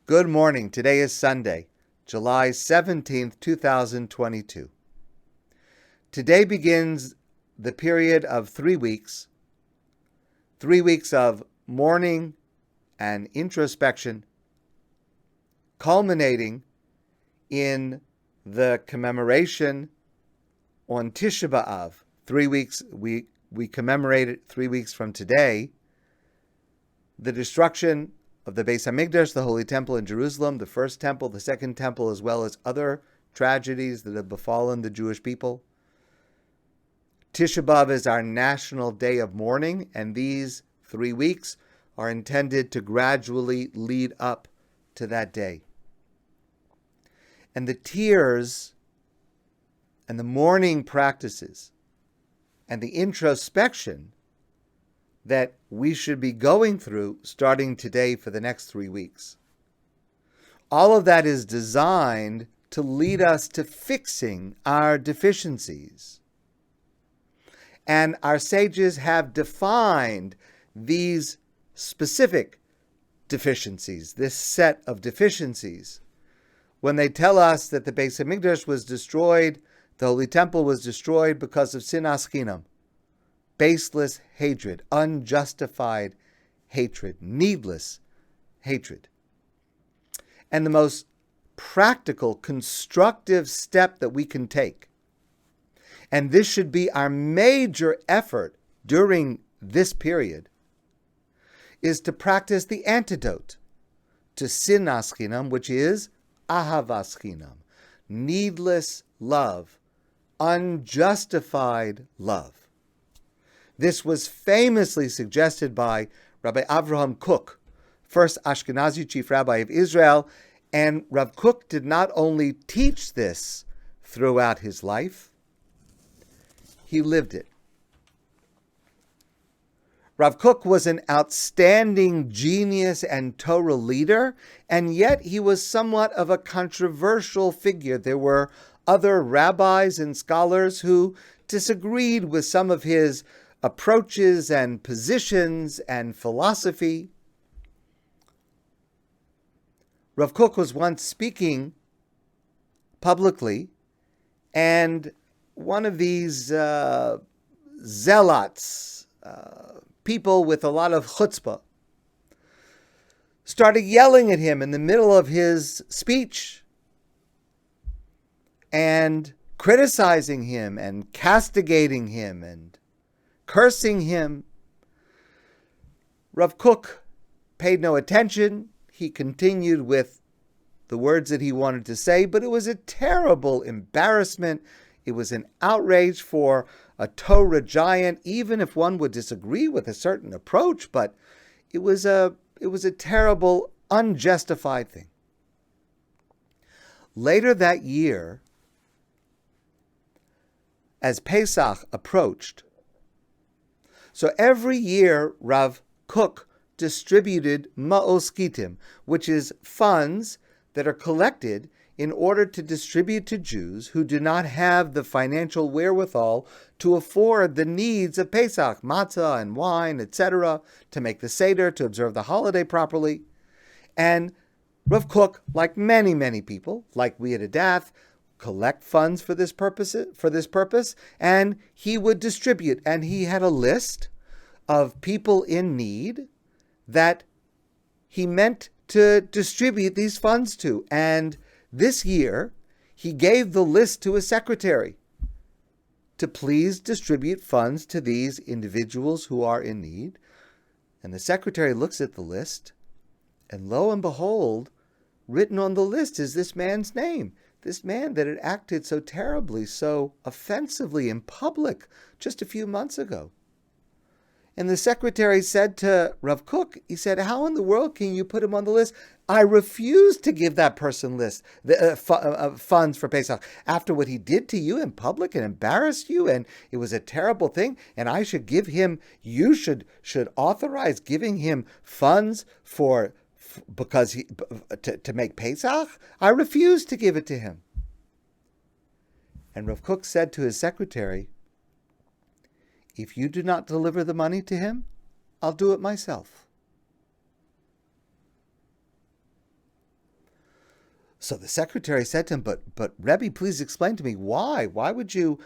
Good morning. Today is Sunday, July 17th, 2022. Today begins the period of 3 weeks, 3 weeks of mourning and introspection, culminating in the commemoration on Tisha B'Av. 3 weeks, we commemorate it 3 weeks from today, the destruction of the Bet HaMikdash, the Holy Temple in Jerusalem, the first temple, the second temple, as well as other tragedies that have befallen the Jewish people. Tisha B'Av is our national day of mourning, and these 3 weeks are intended to gradually lead up to that day. And the tears and the mourning practices and the introspection that we should be going through starting today for the next 3 weeks. All of that is designed to lead us to fixing our deficiencies. And our sages have defined these specific deficiencies, this set of deficiencies, when they tell us that the Bet HaMikdash was destroyed, the Holy Temple was destroyed because of Sinat Chinom. Baseless hatred, unjustified hatred, needless hatred. And the most practical, constructive step that we can take, and this should be our major effort during this period, is to practice the antidote to Sinat Chinom, which is Ahavat Chinom, needless love, unjustified love. This was famously suggested by Rabbi Avraham Kook, first Ashkenazi chief rabbi of Israel, and Rav Kook did not only teach this throughout his life, he lived it. Rav Kook was an outstanding genius and Torah leader, and yet he was somewhat of a controversial figure. There were other rabbis and scholars who disagreed with some of his approaches and positions and philosophy. Rav Kook was once speaking publicly, and one of these zealots, people with a lot of chutzpah, started yelling at him in the middle of his speech and criticizing him and castigating him and cursing him. Rav Kook paid no attention. He continued with the words that he wanted to say, but it was a terrible embarrassment. It was an outrage for a Torah giant, even if one would disagree with a certain approach, but it was a terrible, unjustified thing. Later that year, as Pesach approached, so every year Rav Kook distributed ma'os kitim, which is funds that are collected in order to distribute to Jews who do not have the financial wherewithal to afford the needs of Pesach, matzah and wine, etc., to make the Seder, to observe the holiday properly. And Rav Kook, like many, many people, like we at ADATH, collect funds for this purpose, and he would distribute. And he had a list of people in need that he meant to distribute these funds to. And this year, he gave the list to his secretary to please distribute funds to these individuals who are in need. And the secretary looks at the list, and lo and behold, written on the list is this man's name. This man that had acted so terribly, so offensively in public just a few months ago. And the secretary said to Rav Kook, he said, how in the world can you put him on the list? I refuse to give that person funds for Pesach after what he did to you in public and embarrassed you, and it was a terrible thing, and I should give him, you should authorize giving him funds to make Pesach? I refuse to give it to him. And Rav Kook said to his secretary, if you do not deliver the money to him, I'll do it myself. So the secretary said to him, but Rebbe, please explain to me why. Why would you,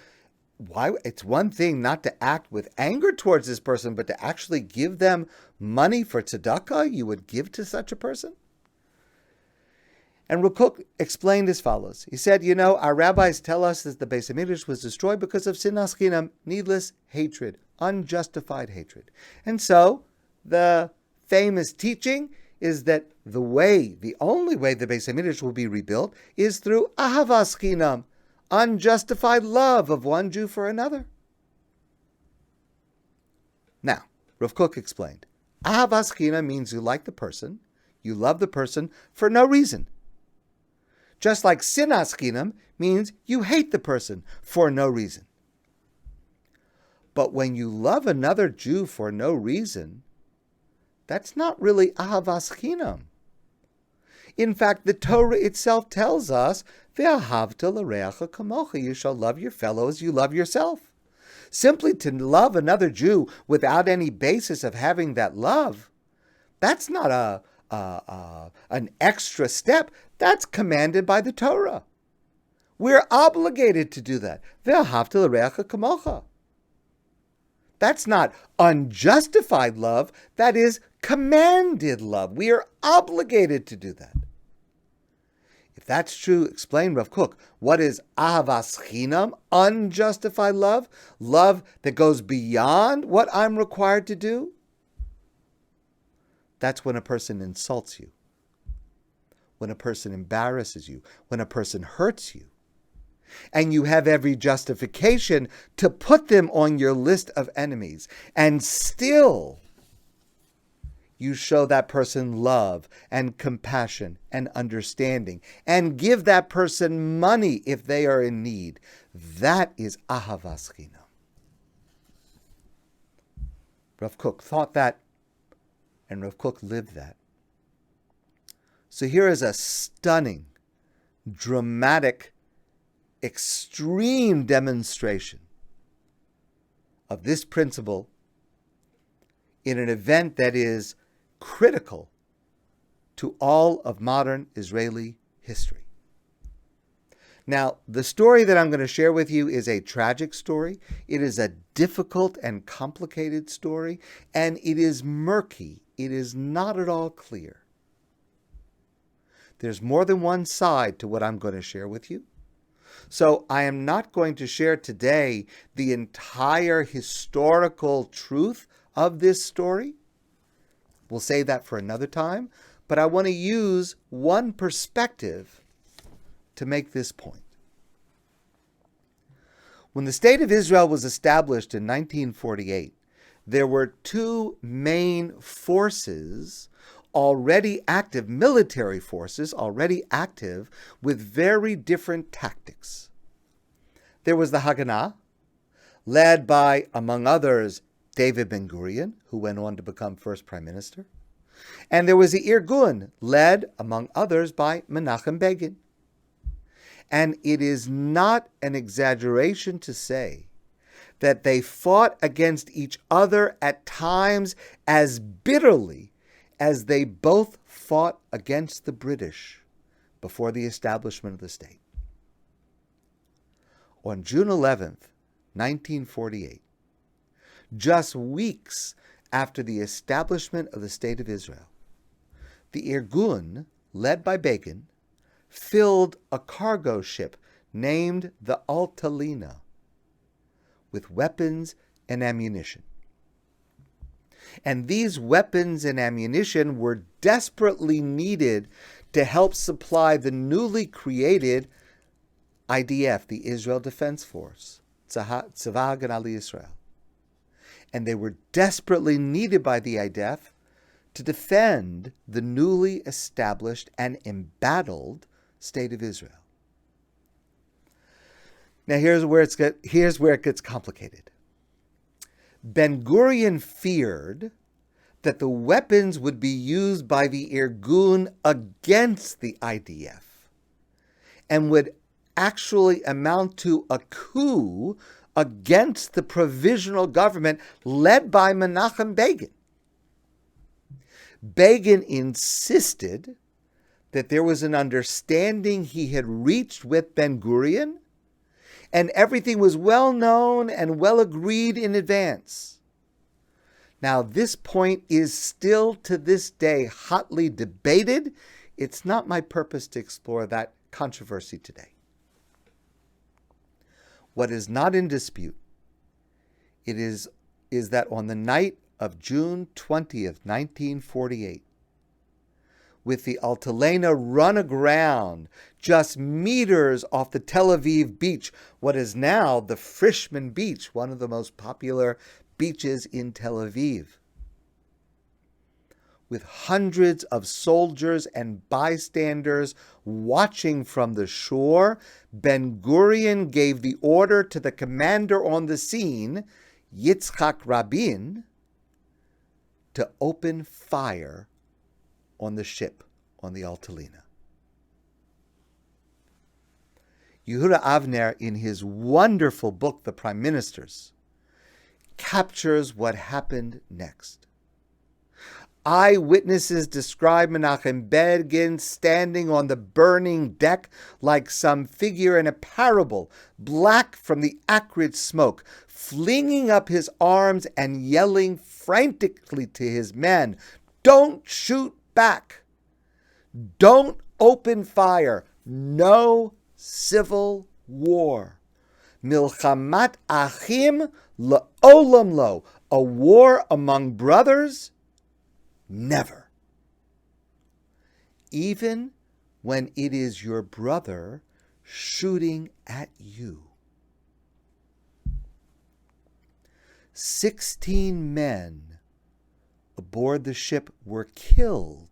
why? It's one thing not to act with anger towards this person, but to actually give them money for tzedakah you would give to such a person? And Rav Kook explained as follows. He said, our rabbis tell us that the Bet HaMikdash was destroyed because of Sinat Chinom, needless hatred, unjustified hatred. And so the famous teaching is that the only way the Bet HaMikdash will be rebuilt is through Ahavat Chinom, unjustified love of one Jew for another. Now, Rav Kook explained, Ahavat Chinom means you like the person, you love the person for no reason. Just like Sinat Chinom means you hate the person for no reason. But when you love another Jew for no reason, that's not really Ahavat Chinom. In fact, the Torah itself tells us, Ve'ahavta l'reacha kamocha, you shall love your fellow as you love yourself. Simply to love another Jew without any basis of having that love, that's not an extra step. That's commanded by the Torah. We're obligated to do that. Ve'ahavta l'reacha kamocha. That's not unjustified love. That is commanded love. We are obligated to do that. If that's true, explain Rav Kook. What is Ahavat Chinom, unjustified love? Love that goes beyond what I'm required to do? That's when a person insults you, when a person embarrasses you, when a person hurts you. And you have every justification to put them on your list of enemies. And still, you show that person love and compassion and understanding and give that person money if they are in need. That is Ahavat Chinom. Rav Kook thought that, and Rav Kook lived that. So here is a stunning, dramatic, extreme demonstration of this principle in an event that is critical to all of modern Israeli history. Now, the story that I'm going to share with you is a tragic story. It is a difficult and complicated story, and it is murky. It is not at all clear. There's more than one side to what I'm going to share with you. So I am not going to share today the entire historical truth of this story. We'll save that for another time. But I want to use one perspective to make this point. When the State of Israel was established in 1948, there were two main forces already active, military forces already active with very different tactics. There was the Haganah, led by, among others, David Ben-Gurion, who went on to become first prime minister. And there was the Irgun, led, among others, by Menachem Begin. And it is not an exaggeration to say that they fought against each other at times as bitterly as they both fought against the British before the establishment of the state. On June 11th, 1948, just weeks after the establishment of the State of Israel, the Irgun, led by Begin, filled a cargo ship named the Altalena with weapons and ammunition. And these weapons and ammunition were desperately needed to help supply the newly created IDF, the Israel Defense Force, Tzava Haganah Yisrael. And they were desperately needed by the IDF to defend the newly established and embattled State of Israel. Now here's where it gets complicated. Ben-Gurion feared that the weapons would be used by the Irgun against the IDF and would actually amount to a coup against the provisional government led by Menachem Begin. Begin insisted that there was an understanding he had reached with Ben-Gurion, and everything was well known and well agreed in advance. Now, this point is still to this day hotly debated. It's not my purpose to explore that controversy today. What is not in dispute is that on the night of June 20th, 1948, with the Altalena run aground just meters off the Tel Aviv beach, what is now the Frishman Beach, one of the most popular beaches in Tel Aviv. With hundreds of soldiers and bystanders watching from the shore, Ben-Gurion gave the order to the commander on the scene, Yitzhak Rabin, to open fire on the ship, on the Altalena. Yehuda Avner, in his wonderful book, The Prime Ministers, captures what happened next. Eyewitnesses describe Menachem Begin standing on the burning deck like some figure in a parable, black from the acrid smoke, flinging up his arms and yelling frantically to his men, "Don't shoot back! Don't open fire! No civil war! Milchamat achim le'olam lo! A war among brothers? Never. Even when it is your brother shooting at you." 16 men aboard the ship were killed.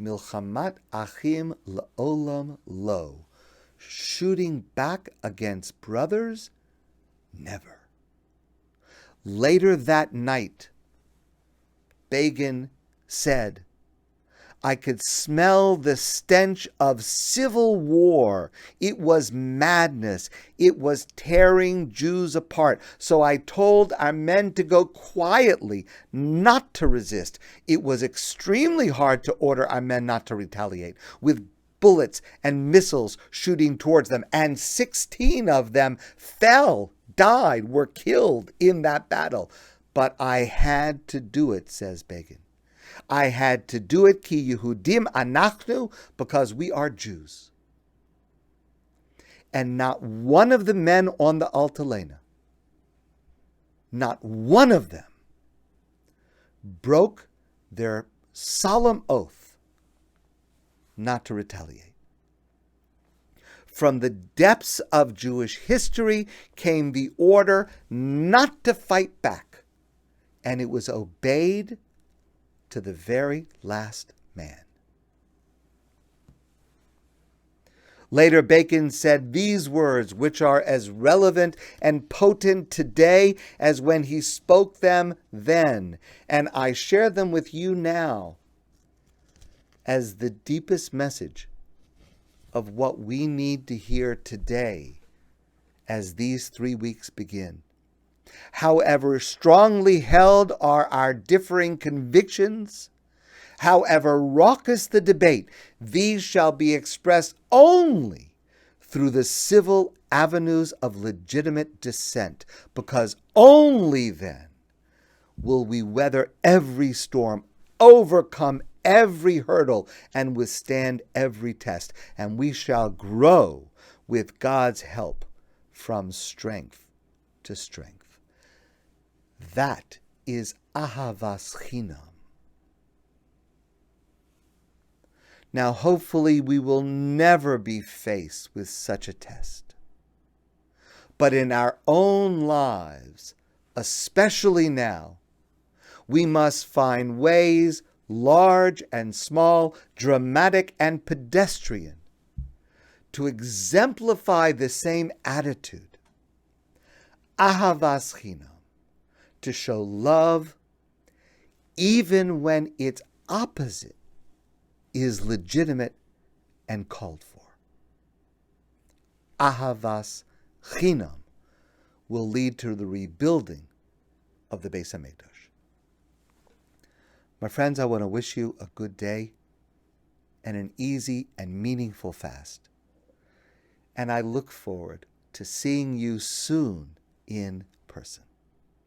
Milchamat achim le'olam lo. Shooting back against brothers? Never. Later that night, Begin said, "I could smell the stench of civil war. It was madness. It was tearing Jews apart. So I told our men to go quietly, not to resist. It was extremely hard to order our men not to retaliate, with bullets and missiles shooting towards them, and 16 of them died, were killed in that battle. But I had to do it," says Begin. "I had to do it ki Yehudim anachnu, because we are Jews." And not one of the men on the Altalena, not one of them, broke their solemn oath not to retaliate. From the depths of Jewish history came the order not to fight back, and it was obeyed to the very last man. Later, Begin said these words, which are as relevant and potent today as when he spoke them then, and I share them with you now as the deepest message of what we need to hear today as these 3 weeks begin. However strongly held are our differing convictions, however raucous the debate, these shall be expressed only through the civil avenues of legitimate dissent, because only then will we weather every storm, overcome every hurdle, and withstand every test, and we shall grow with God's help from strength to strength. That is Ahavat Chinom. Now, hopefully, we will never be faced with such a test. But in our own lives, especially now, we must find ways, large and small, dramatic and pedestrian, to exemplify the same attitude, Ahavat Chinom, to show love even when its opposite is legitimate and called for. Ahavat Chinom will lead to the rebuilding of the Bet HaMikdash. My friends, I want to wish you a good day and an easy and meaningful fast. And I look forward to seeing you soon in person.